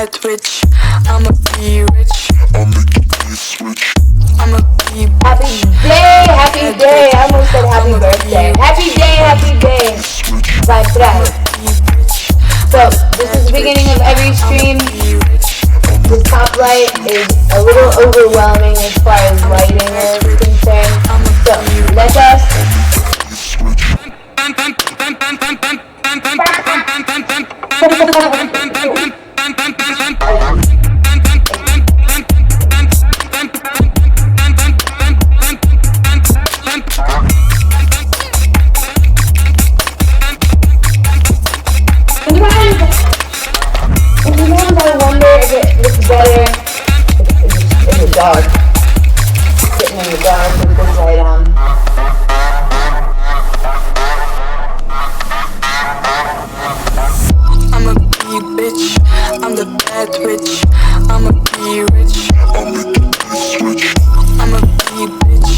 bad witch. I'ma be rich. I'll make you be a switch. I'ma be happy day. I almost said happy birthday. Happy day. By Thrive. So, this is the beginning of every stream. This top light is a little overwhelming as far as lighting is concerned. So, let us sometimes I wonder if it looks better in the dark. Sitting in the dark with this light on. I'ma be bitch. I'm the bad witch. I'ma be rich. I'll make you be a switch. I'ma be bitch.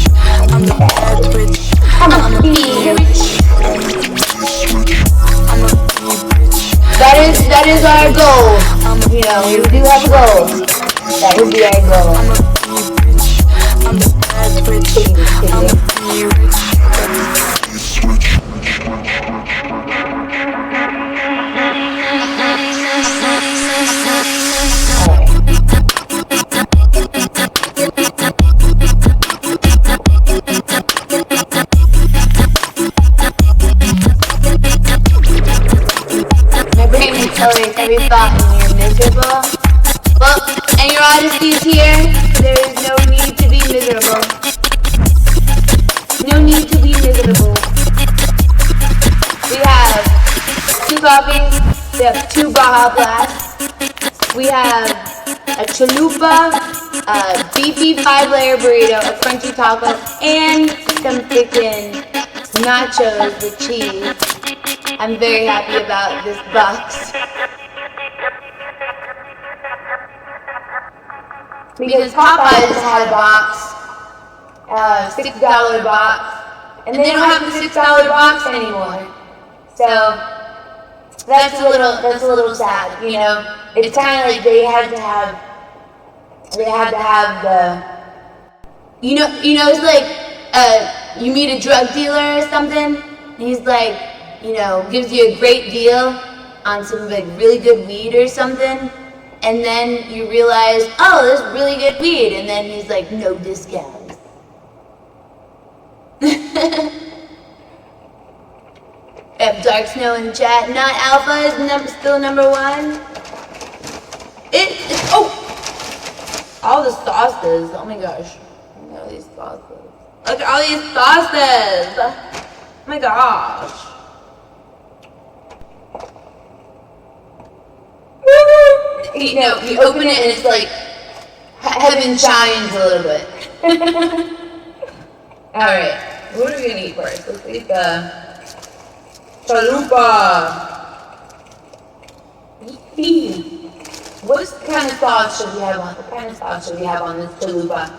I'm the bad witch. I'ma be rich. I'll make you be a switch. I'ma be bitch. That is our goal. You know, we do have a goal. That would be our goal. I'ma be bitch. I'm the bad witch. I'ma be rich. I'll make you be a switch. My brain accelerates every thought when you're miserable. Well, and your honesty is here. There is no need to be miserable. No need to be miserable. We have 2 coffees. We have 2 Baja Blasts. We have a chalupa, a beefy 5-layer burrito, a crunchy taco, and some freaking nachos with cheese. I'm very happy about this box. Because Popeyes had a box, $6 box, and they don't have the $6 box anymore. So that's a little sad, you know. It's kind of like they had to have the, you know, it's like you meet a drug dealer or something, and he's like, you know, gives you a great deal on some like really good weed or something, and then you realize, oh, this is really good weed, and then he's like, no discounts. Dark Snow in the chat. Not Alpha is still number 1. It's all the sauces. Oh my gosh. Look at all these sauces. Look at all these sauces. Oh my gosh. You know, you open it and it's like heaven shines a little bit. Alright, what are we gonna eat first? Let's eat the chalupa. What kind of sauce should we have on? What kind of sauce should we have on this chalupa?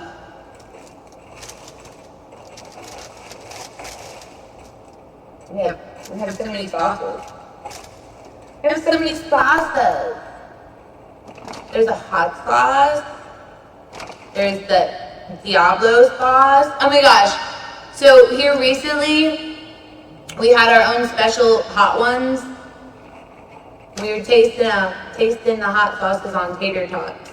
We have so many sauces. We have so many sauces. There's a hot sauce. There's the Diablo sauce. Oh my gosh. So here recently, we had our own special hot ones. We were tasting the hot sauces on Tater Tots.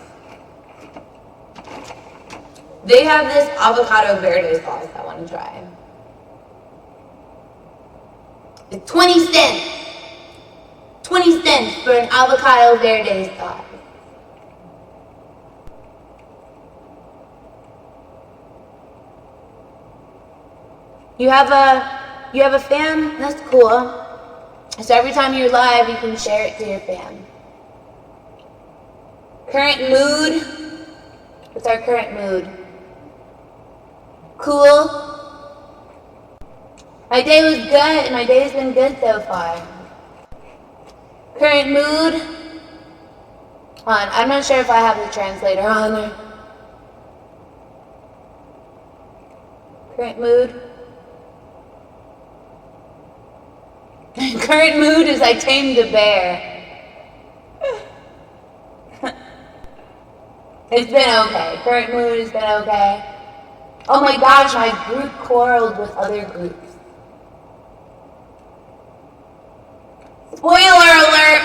They have this avocado verde sauce I want to try. It's 20 cents. 20 cents for an avocado verde sauce. You have a fam? That's cool. So every time you're live, you can share it to your fam. Current mood. What's our current mood? Cool. My day was good. My day's been good so far. Current mood. Hold on, I'm not sure if I have the translator on there. Current mood. Current mood is I tamed a bear. It's been okay. Current mood has been okay. Oh my gosh, my group quarreled with other groups. Spoiler alert!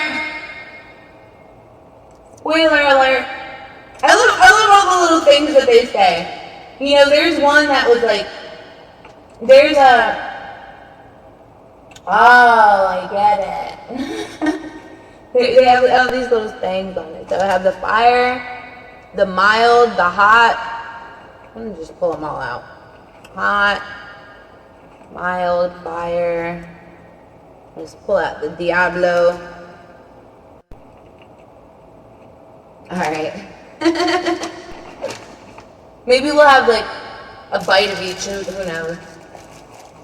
Spoiler alert! I love all the little things that they say. You know, there's one that was like, there's a, oh, I get it. they have these little things on it. So I have the fire, the mild, the hot. Let me just pull them all out. Hot, mild, fire. Let's pull out the Diablo. Alright. Maybe we'll have like a bite of each, who knows.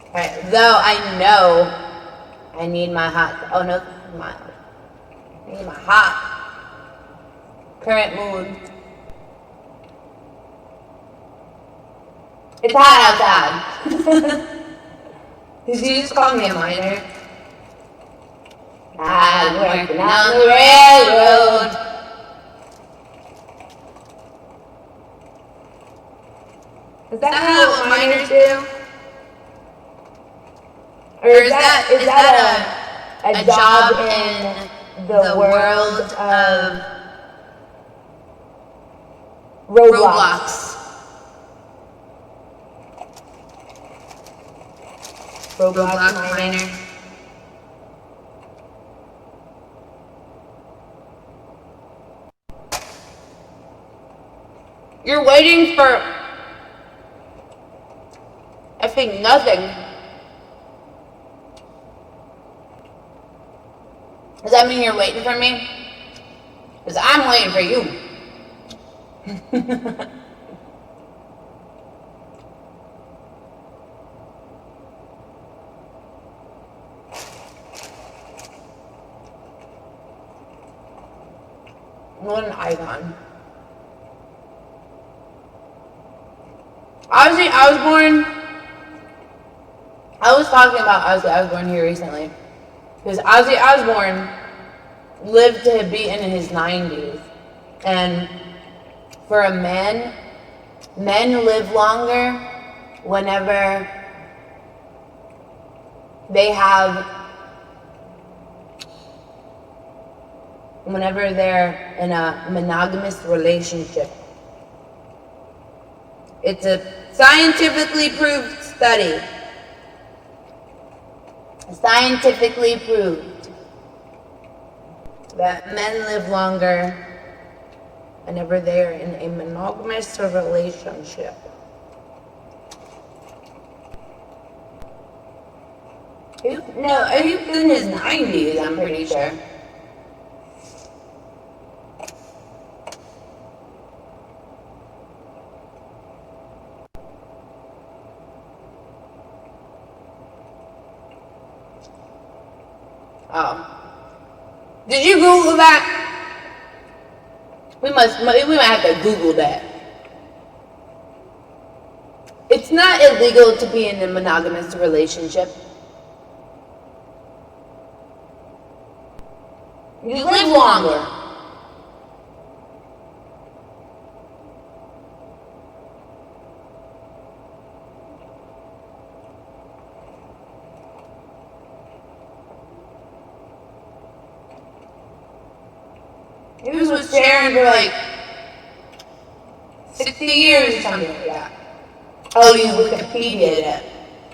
Alright, though I know I need my hot, oh no, mild. I need my hot. Current mood. It's hot outside. Did you just call me a minor? I'm working on the railroad. Is that what miners do? Or is that a job in the world of Roblox? Roblox miner. You're waiting for, I think, nothing. Does that mean you're waiting for me? Because I'm waiting for you. What an icon. Ozzy Osbourne. I was talking about Ozzy Osbourne here recently. Because Ozzy Osbourne lived to be in his 90s. And for a man, men live longer whenever they have, whenever they're in a monogamous relationship. It's a scientifically proved study. Scientifically proved that men live longer whenever they're in a monogamous relationship. No, he's in his 90s, I'm pretty sure. Oh. Did you Google that? We might have to Google that. It's not illegal to be in a monogamous relationship. You live longer. He was with Sharon for like 60 years or something like that. Oh, you Wikipedia'd it.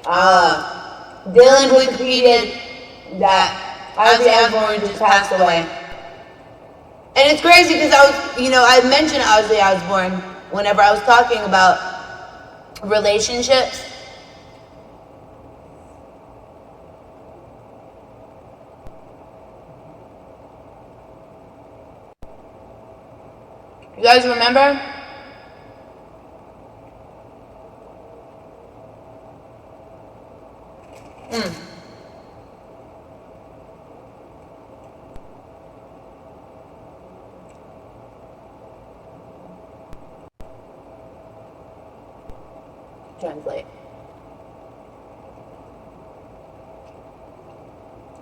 Dylan Wikipedia'd that Ozzy Osbourne just passed away. And it's crazy because I mentioned Ozzy Osbourne whenever I was talking about relationships. You guys remember? Translate.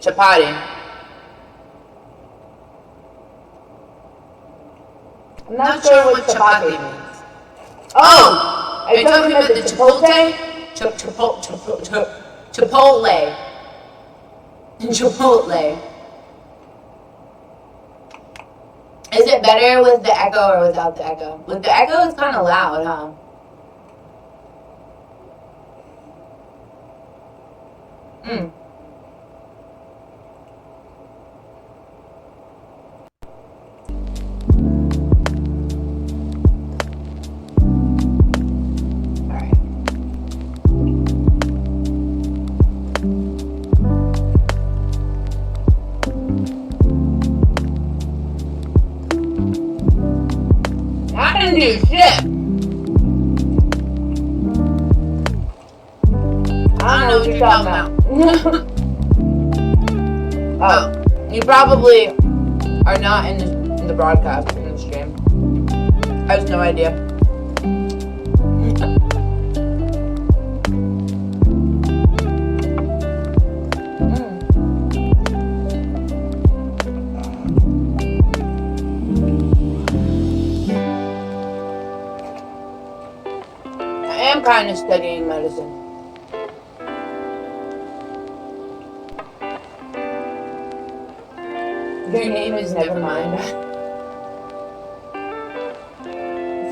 Chapati. I'm not sure what chapati means. Oh! Are you talking about the chipotle? Chipotle. Chipotle. Is it better with the echo or without the echo? With the echo, it's kind of loud, huh? I can do shit. I don't know what you're talking about. Oh, you probably are not in the broadcast in the stream. I have no idea. I am kind of studying medicine. Your name is Nevermind.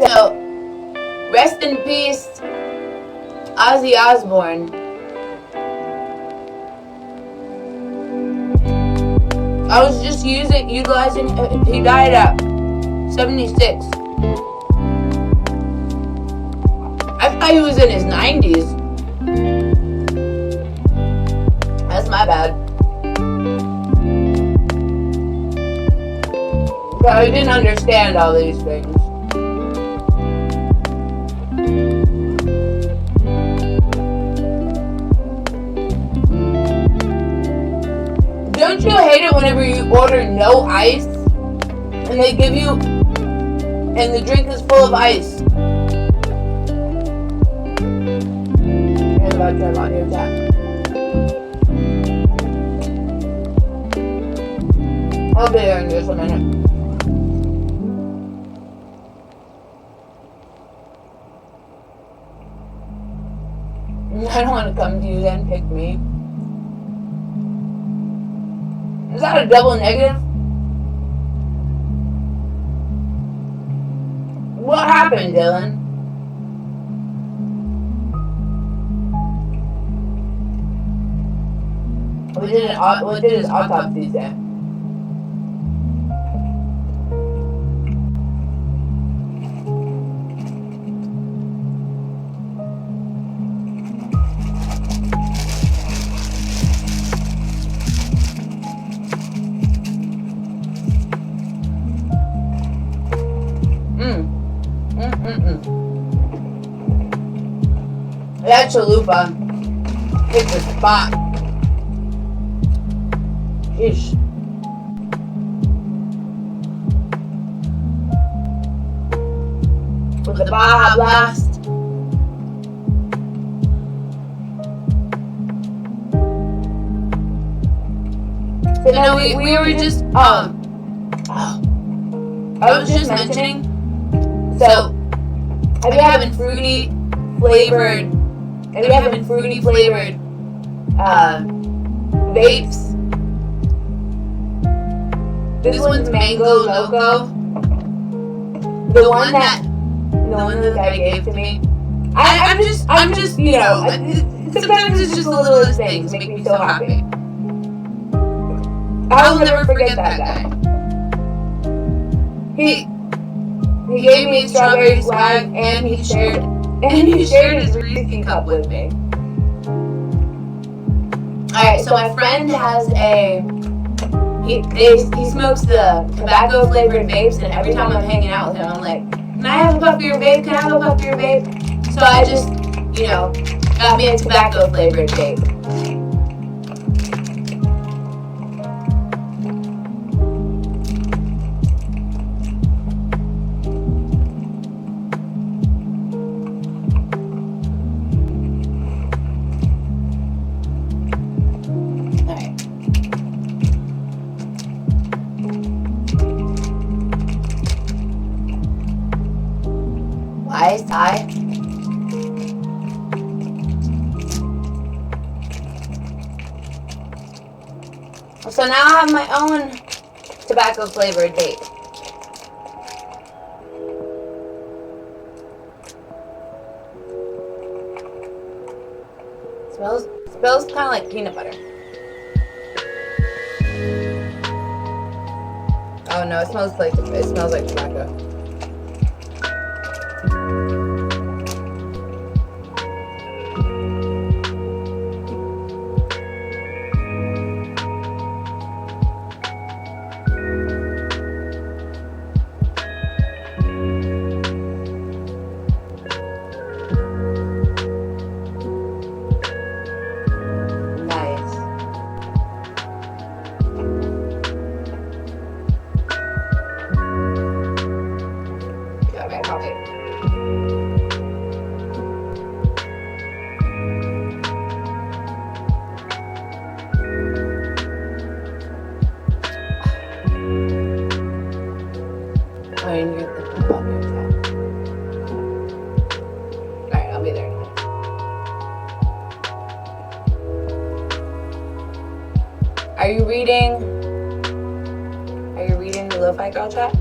So, rest in peace, Ozzy Osbourne. I was just utilizing, he died at 76. I thought he was in his 90s. That's my bad. But I didn't understand all these things. Don't you hate it whenever you order no ice and they give you, and the drink is full of ice? I'm about to turn on your tap. I'll be there in just a minute. I don't want to come to you then pick me. Is that a double negative? What happened, Dylan? What did his autopsy say? That chalupa hit the spot. Ish. With the Baja Blast. So now we were just I was just mentioning. So I've been having fruity flavored vapes. This one's Mango Loco. The one that the guy gave to me. I'm just, you know, sometimes it's just the littlest things make me so happy. I'll never forget that guy. He gave me a strawberry swag and he shared his Reese's cup with me. Alright, so my friend has he smokes the tobacco flavored vapes, and every time I'm hanging out with him, I'm like, can I have a puff of your vape? Can I have a puff of your vape? So I just, you know, got me a tobacco flavored vape. Sigh. So now I have my own tobacco flavored vape. Smells kind of like peanut butter. Oh no, it smells like tobacco. Are you reading the Lo-Fi Girl chat?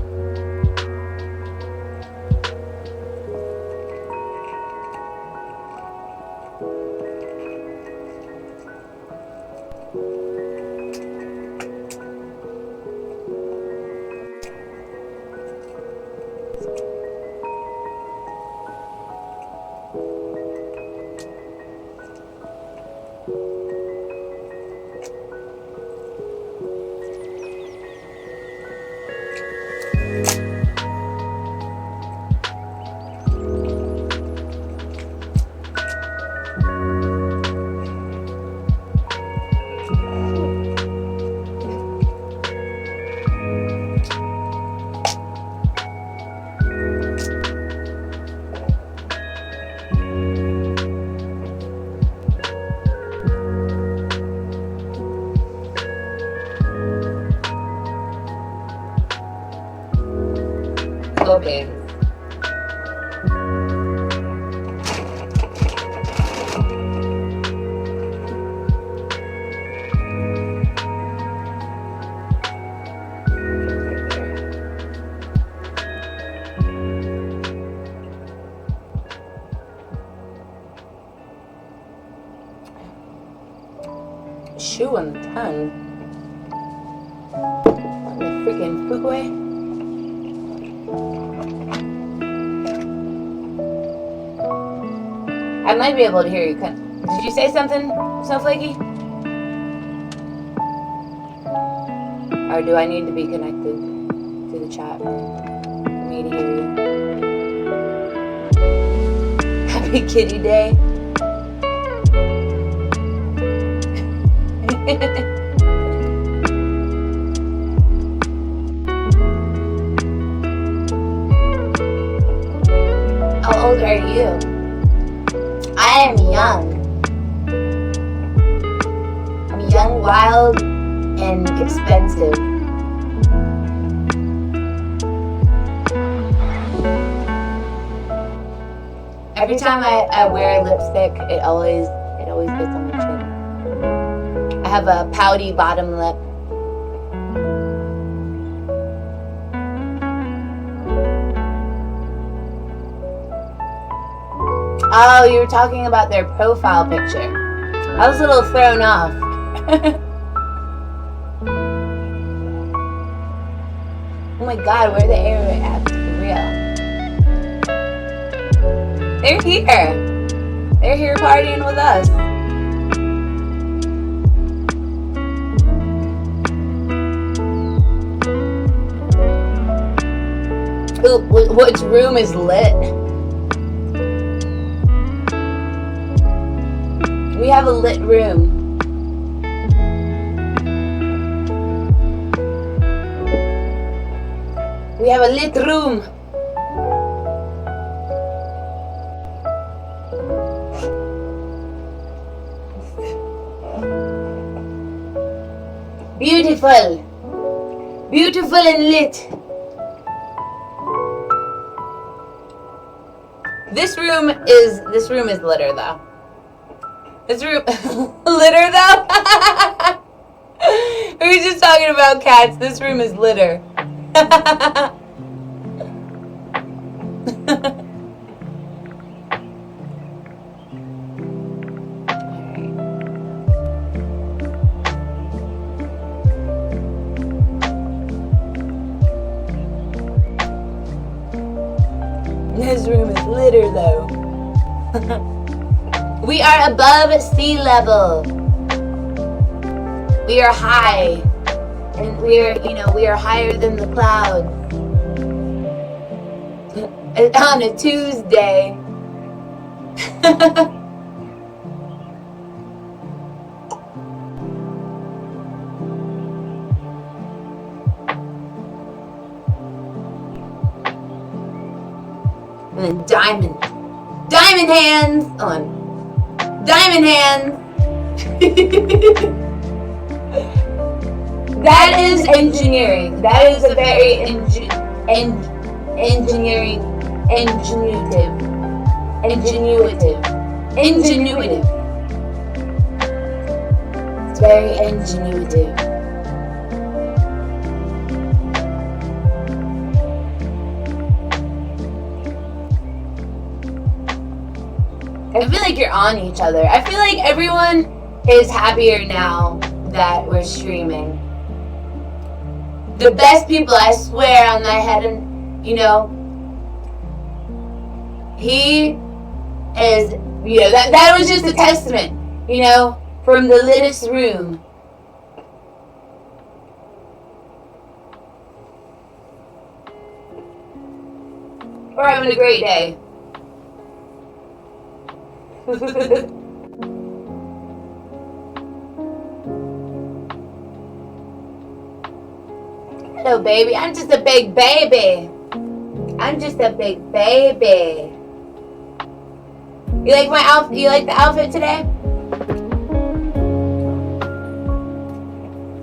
Okay. Shoe on the tongue. On the freaking Fuguay. I might be able to hear you. Did you say something, Snowflakey? Or do I need to be connected to the chat for me to hear you? Happy Kitty Day. How old are you? I am young. I'm young, wild, and expensive. Every time I wear lipstick, it always gets on my chin. I have a pouty bottom lip. Oh, you were talking about their profile picture. I was a little thrown off. Oh my god, where are the air apps for real? They're here. They're here partying with us. Ooh, which room is lit? We have a lit room. We have a lit room. Beautiful. Beautiful and lit. This room is litter though. This room litter though. We were just talking about cats. This room is litter. This room is litter though. We are above sea level. We are high. And we are higher than the clouds. On a Tuesday. And then diamond hands. Diamond hands. That is engineering. That is a very engineering, ingenuitive. It's very ingenuitive. I feel like you're on each other. I feel like everyone is happier now that we're streaming. The best people, I swear on my head, and he is, that was just a testament, from the littest room. We're having a great day. Hello, baby. I'm just a big baby. You like my outfit? You like the outfit today?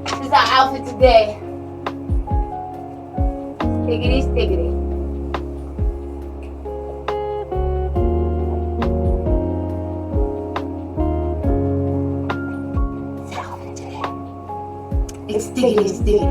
This is our outfit today. Stiggity. It's stiggity.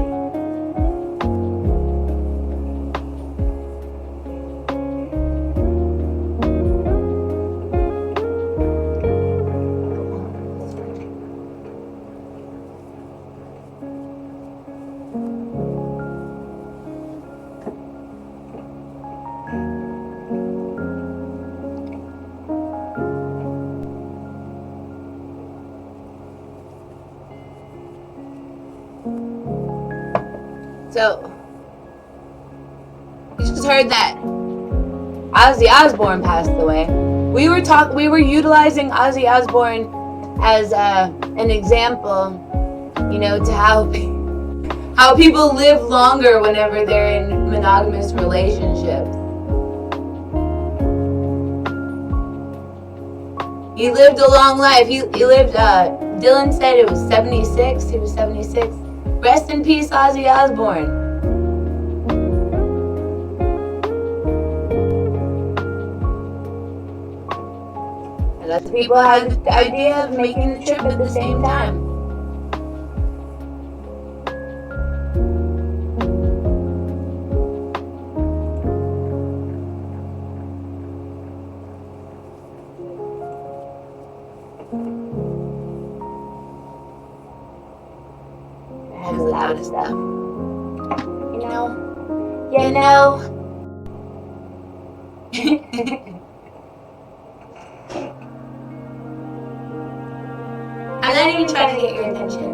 So, you just heard that Ozzy Osbourne passed away. We were utilizing Ozzy Osbourne as an example, to how people live longer whenever they're in monogamous relationships. He lived a long life. He lived. Dylan said it was 76. He was 76. Rest in peace, Ozzy Osbourne. And lots of people had the idea of making the trip at the same time. Has a lot of stuff. I'm not even trying to get your attention.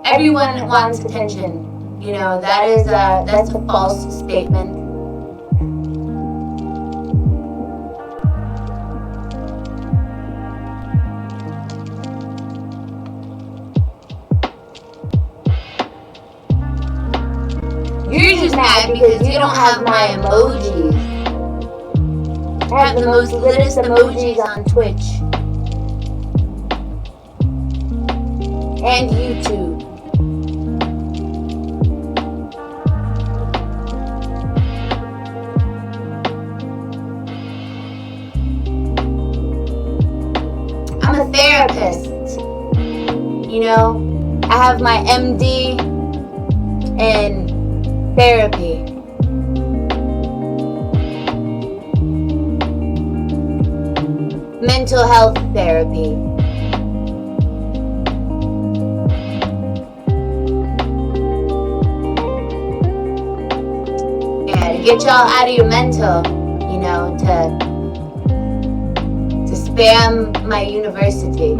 Everyone wants attention. That's a false statement. You're just mad because you don't have my emojis. I have the most littest emojis on Twitch. And YouTube. I have my MD in therapy. Mental health therapy. Yeah, to get y'all out of your mental, you know, to spam my university.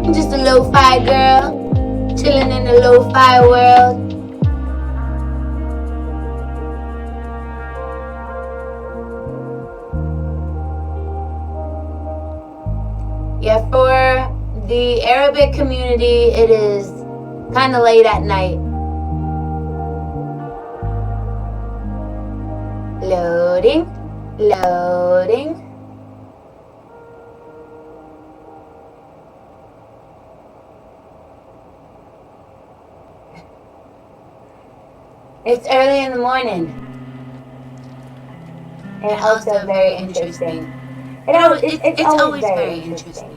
I'm just a lo-fi girl, chilling in the lo-fi world. Yeah, for the Arabic community, it is kind of late at night. Loading, loading. It's early in the morning. And also very interesting. It's always very interesting.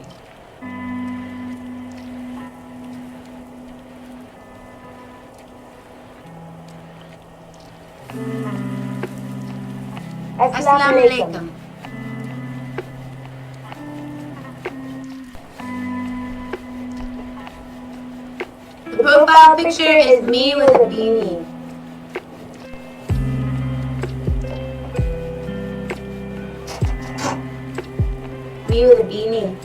Assalamu alaikum. The profile picture is me with a beanie. Me with a beanie.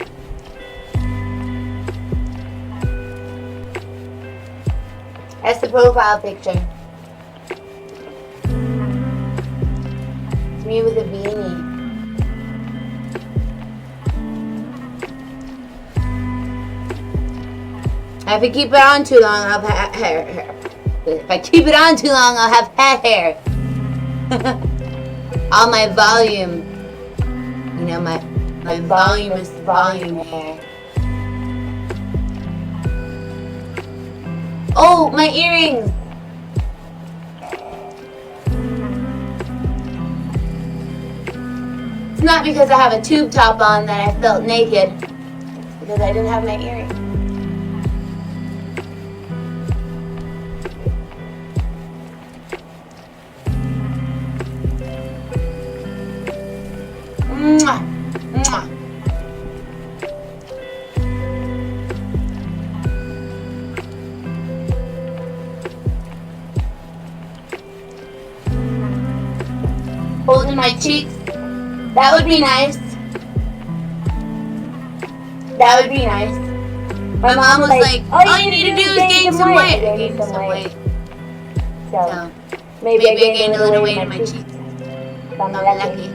That's the profile picture. It's me with a beanie. If I keep it on too long, I'll have hair. If I keep it on too long, I'll have hair. All my volume. You know, my voluminous volume hair. Oh, my earrings! It's not because I have a tube top on that I felt naked. It's because I didn't have my earrings. Mwah! Mwah! Holding my cheeks. That would be nice. That would be nice. My mom was like, all you need to do is gain some weight. Gain some weight. So, maybe I gained a little weight in my cheeks. I'm lucky.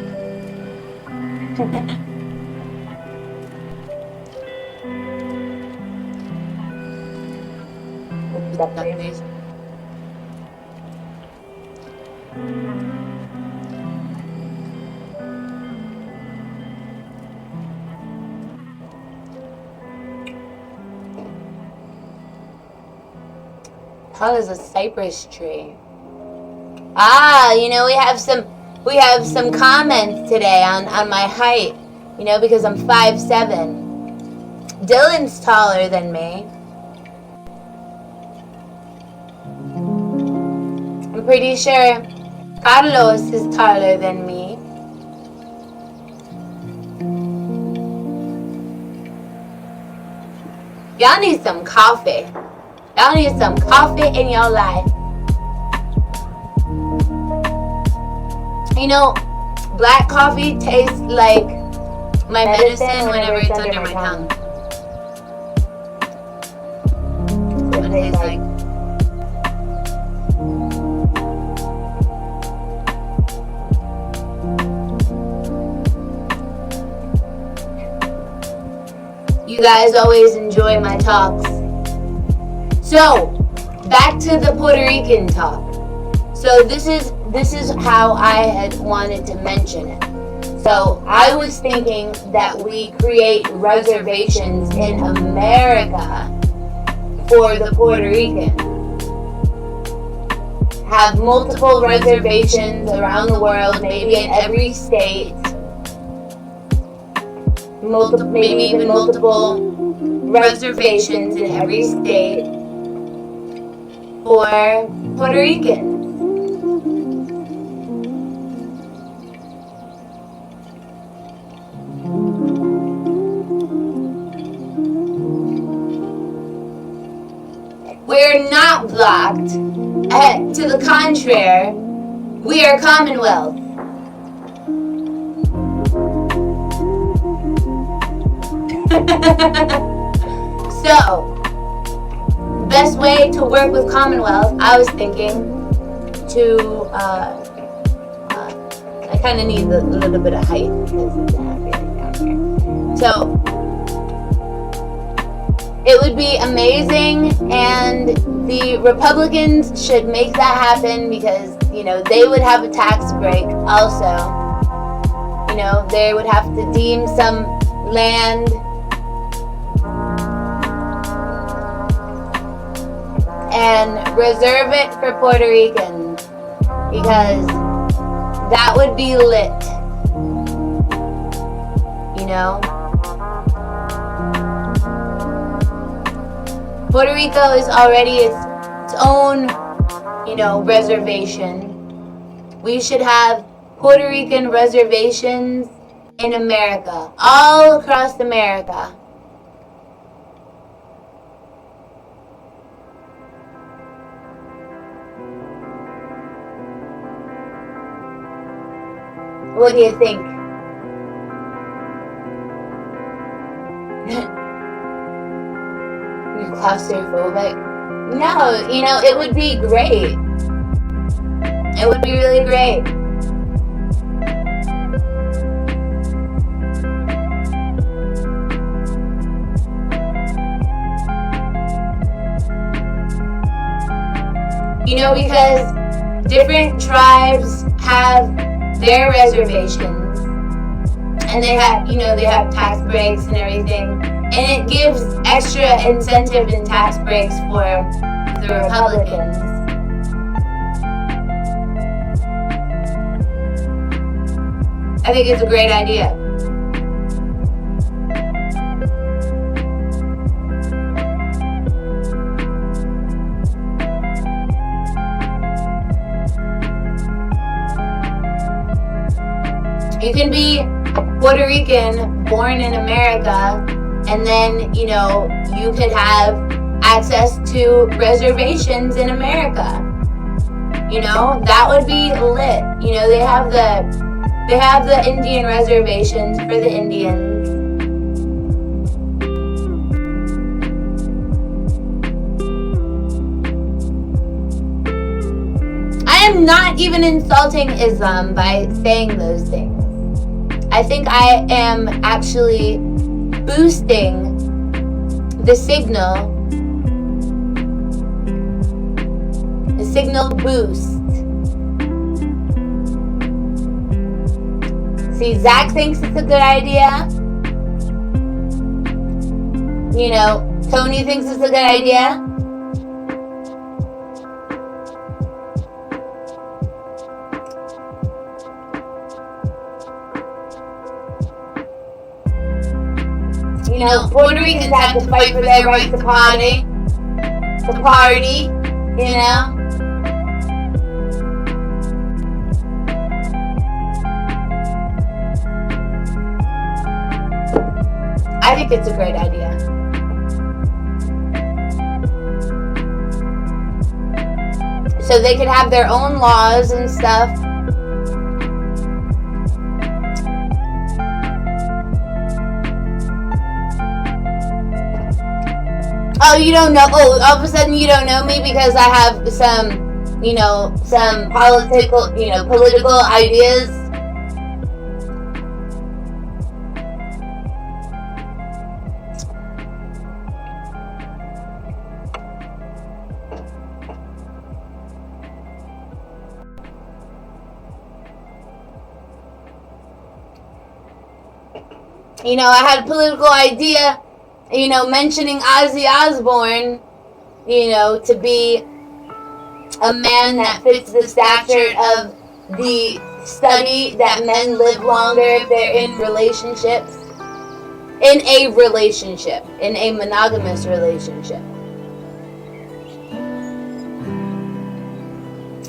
How is a cypress tree? Ah, you know, we have some comments today on my height, you know, because I'm 5'7". Dylan's taller than me. I'm pretty sure Carlos is taller than me. Y'all need some coffee. Y'all need some coffee in your life. You know, black coffee tastes like my medicine whenever it's under my tongue. That's what it tastes like. You guys always enjoy my talks. So, back to the Puerto Rican talk. So this is how I had wanted to mention it. So I was thinking that we create reservations in America for the Puerto Rican. Have multiple reservations around the world, maybe in every state. maybe even multiple reservations in every state for Puerto Ricans. We're not blocked. To the contrary, we are Commonwealth. So, best way to work with Commonwealth, I was thinking to, I kind of need a little bit of height because it's happening down here. So, it would be amazing, and the Republicans should make that happen because, they would have a tax break also. They would have to deem some land and reserve it for Puerto Ricans because that would be lit. Puerto Rico is already its own, reservation. We should have Puerto Rican reservations in America, all across America. What do you think? You're claustrophobic? No, it would be great. It would be really great. Because different tribes have their reservations, and they have tax breaks and everything, and it gives extra incentive and tax breaks for the Republicans. I think it's a great idea. You can be Puerto Rican, born in America, and then, you could have access to reservations in America. That would be lit. They have the Indian reservations for the Indians. I am not even insulting Islam by saying those things. I think I am actually boosting the signal boost. See, Zach thinks it's a good idea. Tony thinks it's a good idea. Puerto Ricans have to fight for their right to party. I think it's a great idea. So they could have their own laws and stuff. Oh, you don't know? Oh, all of a sudden you don't know me because I have some political ideas. I had a political idea, mentioning Ozzy Osbourne, to be a man that fits the stature of the study that men live longer if they're in relationships. in a relationship, in a monogamous relationship.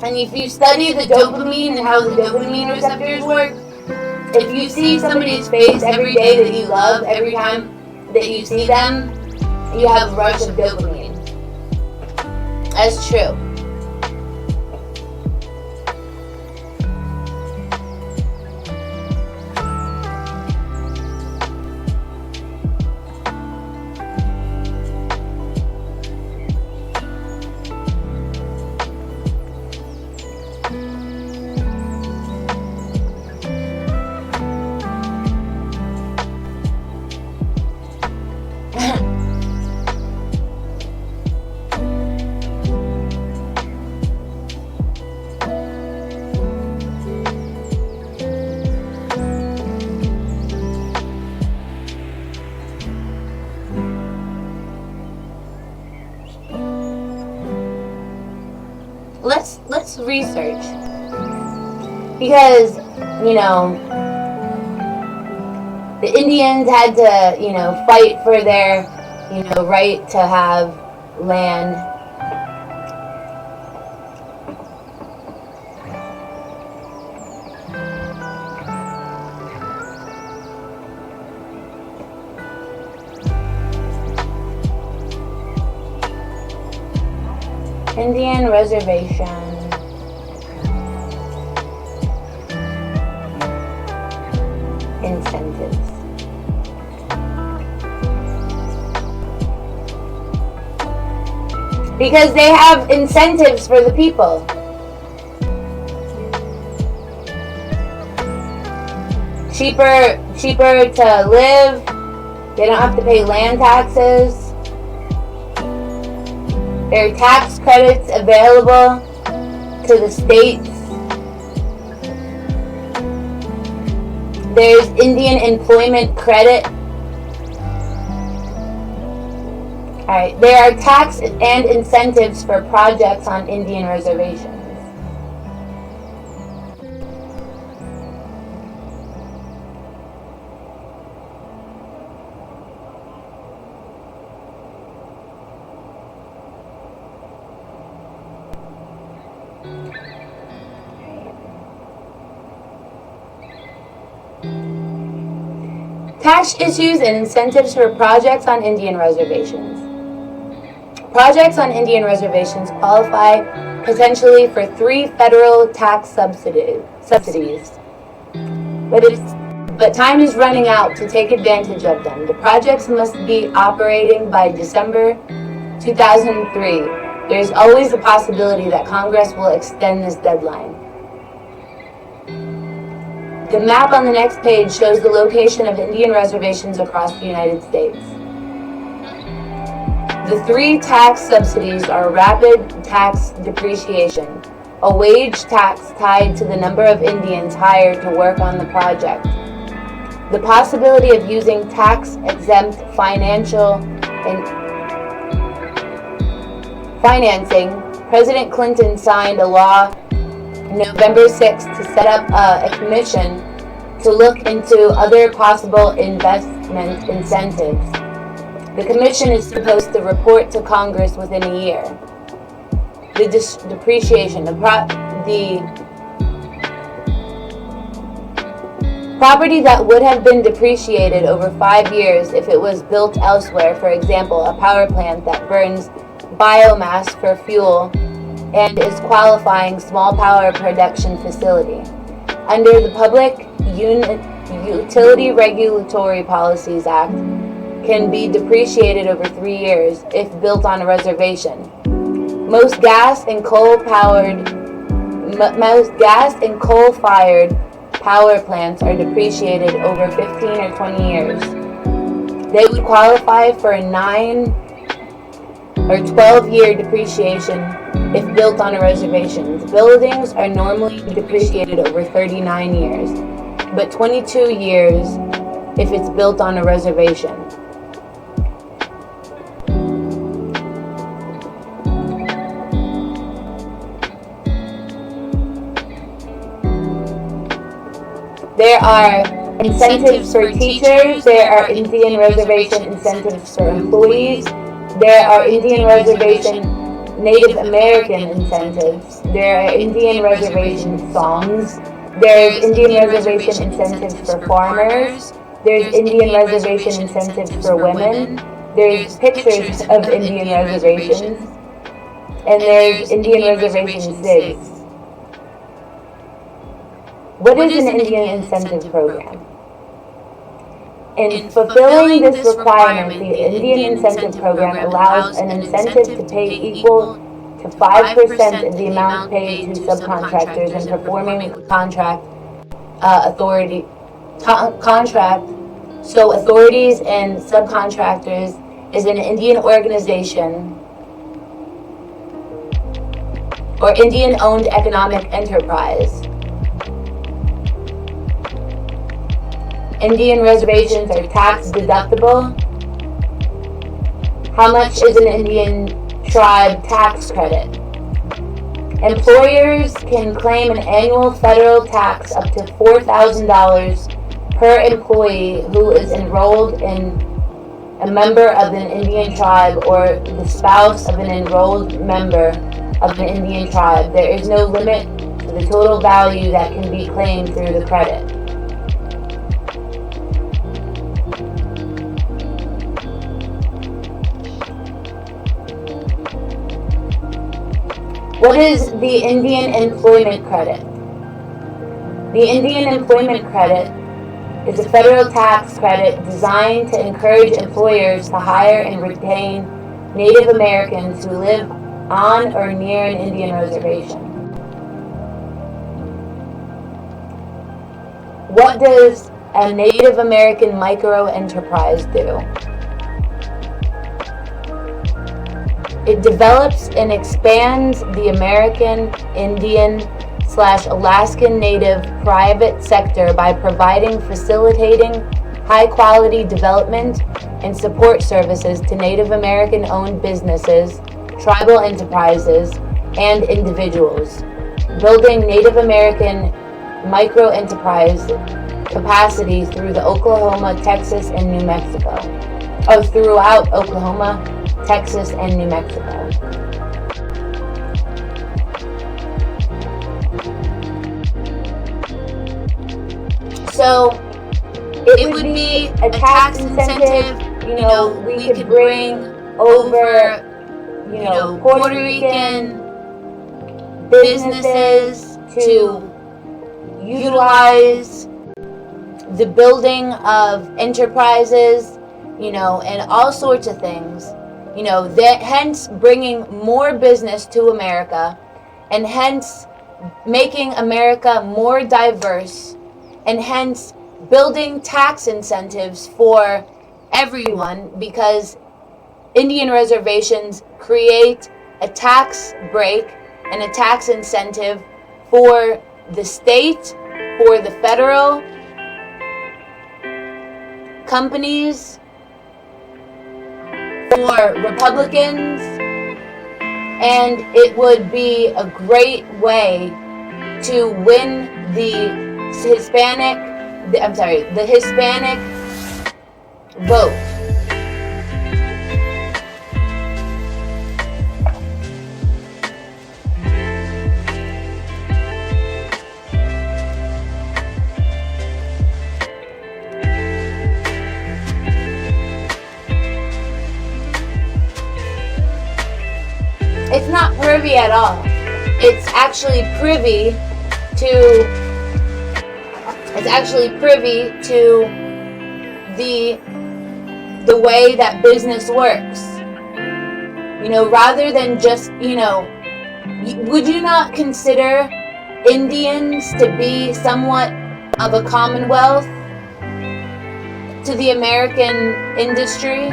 And if you study the dopamine and how the dopamine receptors work, if you see somebody's face every day that you love, every time that you see them, you have a rush of dopamine. That's true. Let's research, because the Indians had to fight for their right to have land. Indian reservation. Incentives. Because they have incentives for the people. Cheaper to live. They don't have to pay land taxes. There are tax credits available to the states. There's Indian employment credit. Alright, there are tax and incentives for projects on Indian reservations. Tax issues and incentives for projects on Indian reservations. Projects on Indian reservations qualify potentially for 3 federal tax subsidies. But time is running out to take advantage of them. The projects must be operating by December 2003. There is always a possibility that Congress will extend this deadline. The map on the next page shows the location of Indian reservations across the United States. The 3 tax subsidies are rapid tax depreciation, a wage tax tied to the number of Indians hired to work on the project, the possibility of using tax-exempt financing. President Clinton signed a law November 6th to set up a commission to look into other possible investment incentives. The commission is supposed to report to Congress within a year. The depreciation. The property that would have been depreciated over 5 years if it was built elsewhere, for example, a power plant that burns biomass for fuel and is qualifying small power production facility. Under the Public Utility Regulatory Policies Act, can be depreciated over 3 years if built on a reservation. Most gas and coal-fired power plants are depreciated over 15 or 20 years. They would qualify for a 9 or 12-year depreciation if built on a reservation. Buildings are normally depreciated over 39 years, but 22 years if it's built on a reservation. There are incentives for teachers. There are Indian reservation incentives for employees. There are Indian reservation Native American incentives. There are Indian reservation songs. There's Indian reservation incentives for farmers. There's Indian reservation incentives for women. There's pictures of Indian reservations. And there's Indian reservation SIGs. What is an Indian incentive program? In fulfilling this requirement, the Indian incentive program allows an incentive to pay equal to 5% of the amount paid to subcontractors in performing the contract. So authorities and subcontractors is an Indian organization or Indian-owned economic enterprise. Indian reservations are tax deductible. How much is an Indian tribe tax credit? Employers can claim an annual federal tax up to $4,000 per employee who is enrolled in a member of an Indian tribe or the spouse of an enrolled member of an Indian tribe. There is no limit to the total value that can be claimed through the credit. What is the Indian Employment Credit? The Indian Employment Credit is a federal tax credit designed to encourage employers to hire and retain Native Americans who live on or near an Indian reservation. What does a Native American micro-enterprise do? It develops and expands the American Indian / Alaskan Native private sector by facilitating high-quality development and support services to Native American-owned businesses, tribal enterprises, and individuals, building Native American micro-enterprise capacity through the Oklahoma, Texas, and New Mexico. Throughout Oklahoma, Texas, and New Mexico. So, it would be a tax incentive, we could bring over, Puerto Rican businesses to utilize the building of enterprises, and all sorts of things. Hence bringing more business to America, and hence making America more diverse, and hence building tax incentives for everyone, because Indian reservations create a tax break and a tax incentive for the state, for the federal companies, for Republicans, and it would be a great way to win the Hispanic vote. It's not privy at all. It's actually privy to the way that business works. Rather than just, would you not consider Indians to be somewhat of a commonwealth to the American industry?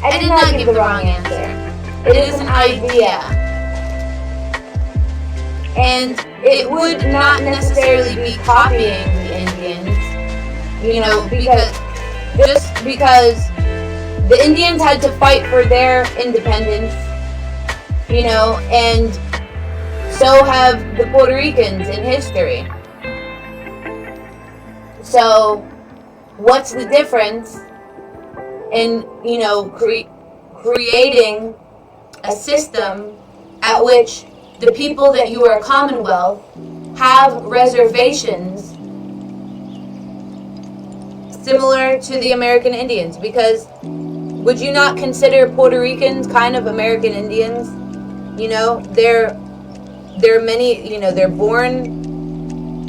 I did not give the wrong answer. It is an idea. And it would not necessarily be copying the Indians, because the Indians had to fight for their independence, you know, and so have the Puerto Ricans in history. So, what's the difference in, you know, creating a system at which the people that you are a commonwealth have reservations similar to the American Indians? Because would you not consider Puerto Ricans kind of American Indians? You know, they're many, you know, they're born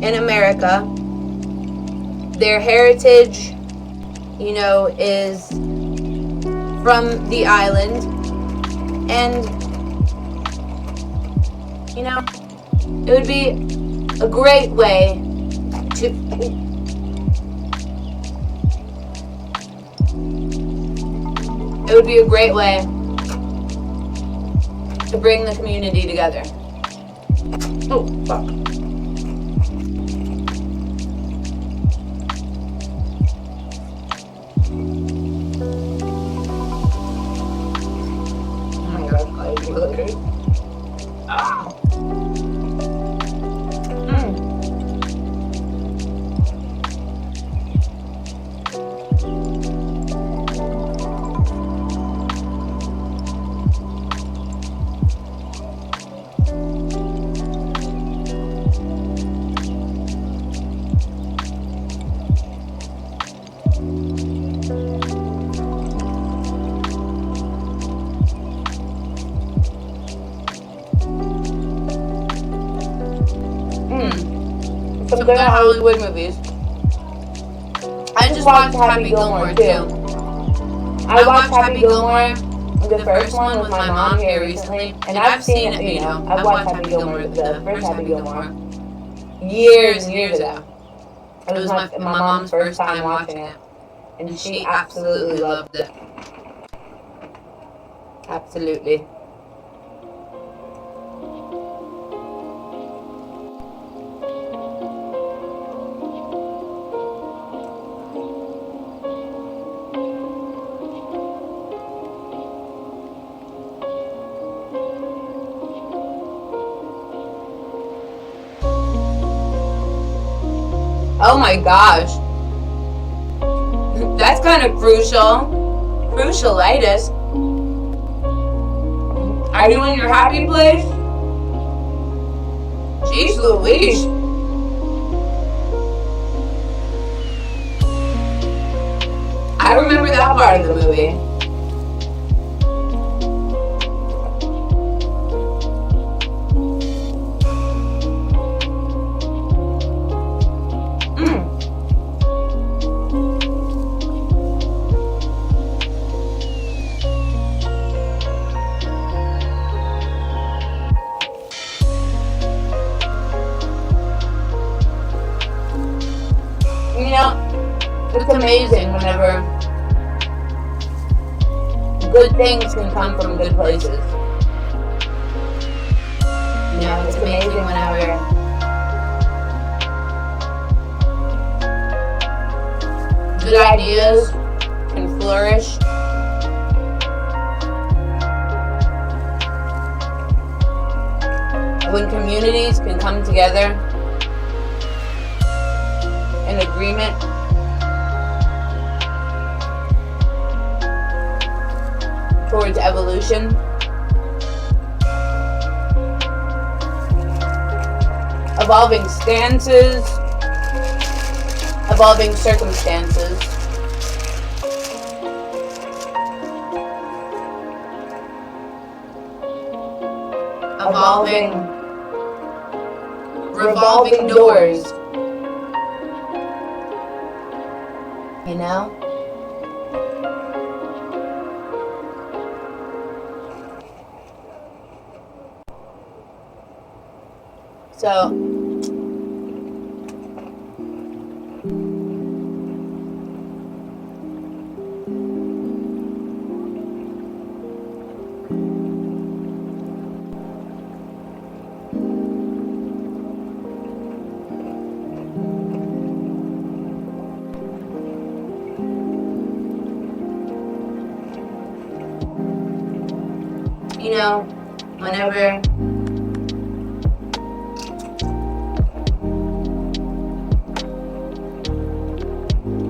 in America. Their heritage, you know, is from the island. And, you know, it would be a great way to bring the community together. Oh, fuck. Oh my god, I really good. Ah. Some good Hollywood movies. I just watched Happy Gilmore too. I watched Happy Gilmore, the first one, with my mom here recently, and I've seen it, you know, I've watched Happy Gilmore, the first Happy Gilmore, years and years ago. It was my mom's first time watching it, and she absolutely loved it. Absolutely. Oh my gosh. That's kind of crucial. Crucialitis. Are you in your happy place? Jeez Louise. I remember that part of the movie. You know, it's amazing whenever good things can come from good places. You know, it's amazing whenever good ideas can flourish. When communities can come together in agreement towards evolution. Evolving stances, evolving circumstances. Revolving doors. You know? So, you know, whenever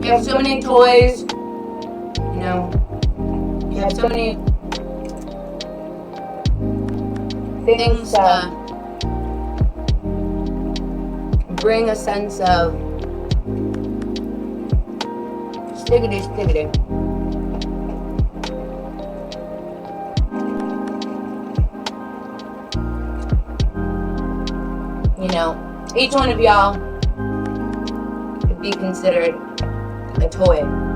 you have so many toys, you know, you have so many things to bring a sense of stickity. You know, each one of y'all could be considered a toy.